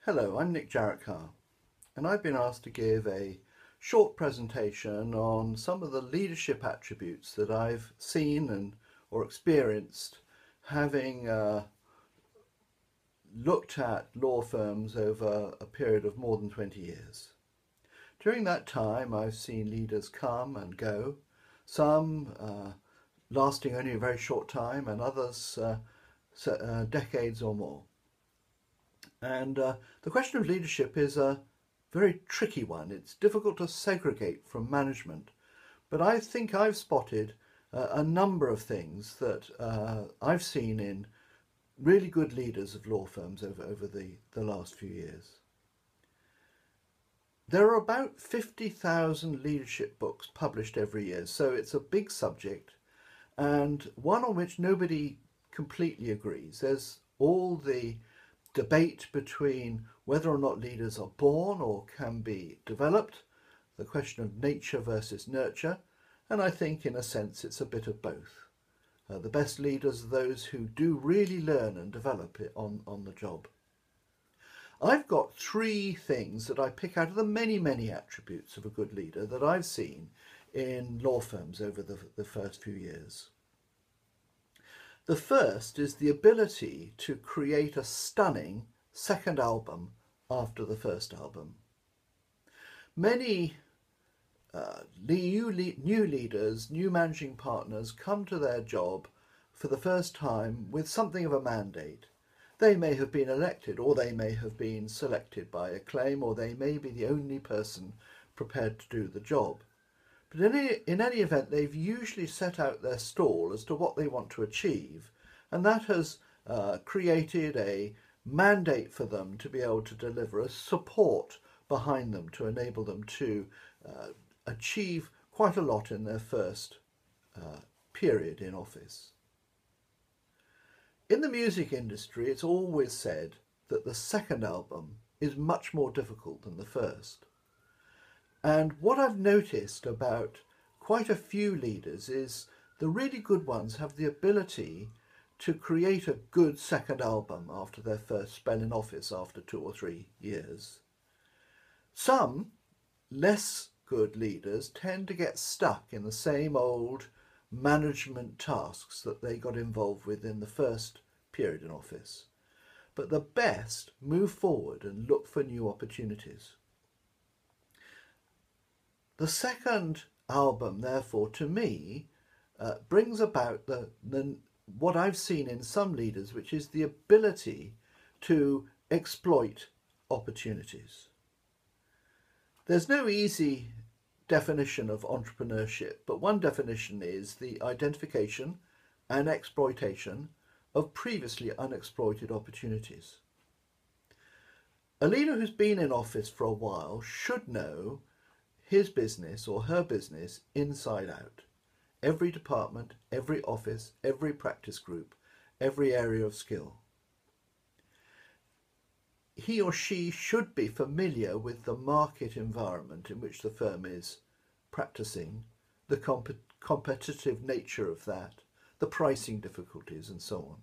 Hello, I'm Jarrett-Kerr, and I've been asked to give a short presentation on some of the leadership attributes that I've seen or experienced having looked at law firms over a period of more than 20 years. During that time, I've seen leaders come and go, some lasting only a very short time and others decades or more. And the question of leadership is a very tricky one. It's difficult to segregate from management, but I think I've spotted a number of things that I've seen in really good leaders of law firms over the last few years. There are about 50,000 leadership books published every year, so it's a big subject and one on which nobody completely agrees. There's all the debate between whether or not leaders are born or can be developed, the question of nature versus nurture, and I think in a sense it's a bit of both. The best leaders are those who do really learn and develop it on the job. I've got three things that I pick out of the many attributes of a good leader that I've seen in law firms over the first few years. The first is the ability to create a stunning second album after the first album. Many new leaders, new managing partners come to their job for the first time with something of a mandate. They may have been elected, or they may have been selected by acclaim, or they may be the only person prepared to do the job. But in any event, they've usually set out their stall as to what they want to achieve, and that has created a mandate for them to be able to deliver, a support behind them to enable them to achieve quite a lot in their first period in office. In the music industry, it's always said that the second album is much more difficult than the first. And what I've noticed about quite a few leaders is the really good ones have the ability to create a good second album after their first spell in office after 2 or 3 years. Some less good leaders tend to get stuck in the same old management tasks that they got involved with in the first period in office. But the best move forward and look for new opportunities. The second album, therefore, to me, brings about what I've seen in some leaders, which is the ability to exploit opportunities. There's no easy definition of entrepreneurship, but one definition is the identification and exploitation of previously unexploited opportunities. A leader who's been in office for a while should know his business or her business inside out. Every department, every office, every practice group, every area of skill. He or she should be familiar with the market environment in which the firm is practicing, the competitive nature of that, the pricing difficulties and so on.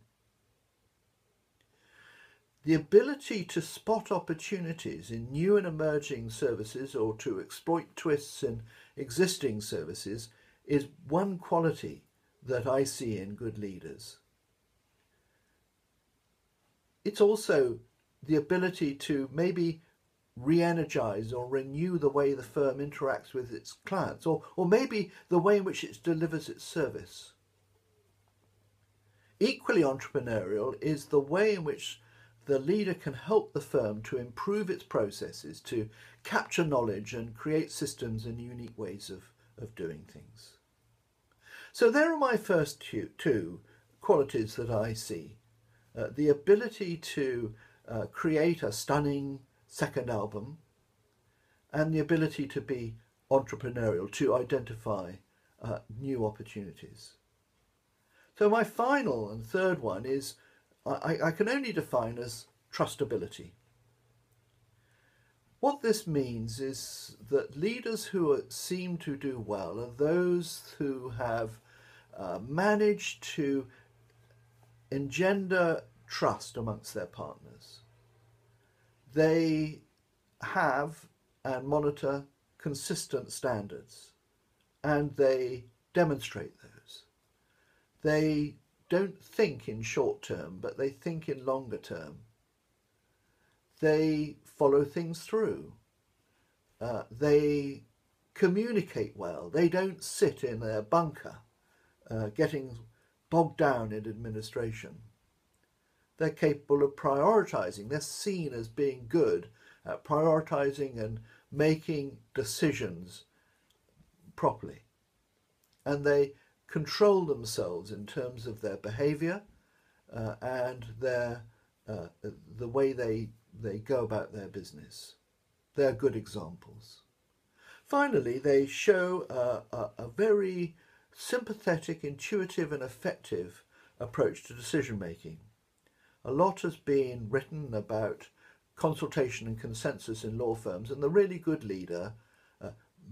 The ability to spot opportunities in new and emerging services or to exploit twists in existing services is one quality that I see in good leaders. It's also the ability to maybe re-energize or renew the way the firm interacts with its clients, or maybe the way in which it delivers its service. Equally entrepreneurial is the way in which the leader can help the firm to improve its processes, to capture knowledge and create systems and unique ways of doing things. So there are my first two qualities that I see. The ability to create a stunning second album and the ability to be entrepreneurial, to identify new opportunities. So my final and third one is I can only define as trustability. What this means is that leaders who seem to do well are those who have managed to engender trust amongst their partners. They have and monitor consistent standards, and they demonstrate those. They don't think in short term, but they think in longer term. They follow things through. They communicate well. They don't sit in their bunker getting bogged down in administration. They're capable of prioritising. They're seen as being good at prioritising and making decisions properly. And they control themselves in terms of their behaviour and the way they go about their business. They're good examples. Finally, they show a very sympathetic, intuitive and effective approach to decision making. A lot has been written about consultation and consensus in law firms, and the really good leader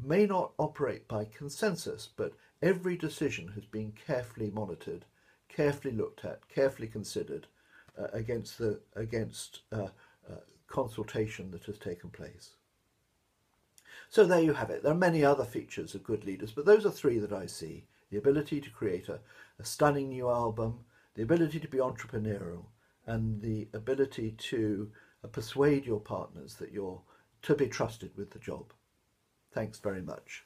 may not operate by consensus, but every decision has been carefully monitored, carefully looked at, carefully considered against consultation that has taken place. So there you have it. There are many other features of good leaders, but those are three that I see. The ability to create a stunning new album, the ability to be entrepreneurial, and the ability to persuade your partners that you're to be trusted with the job. Thanks very much.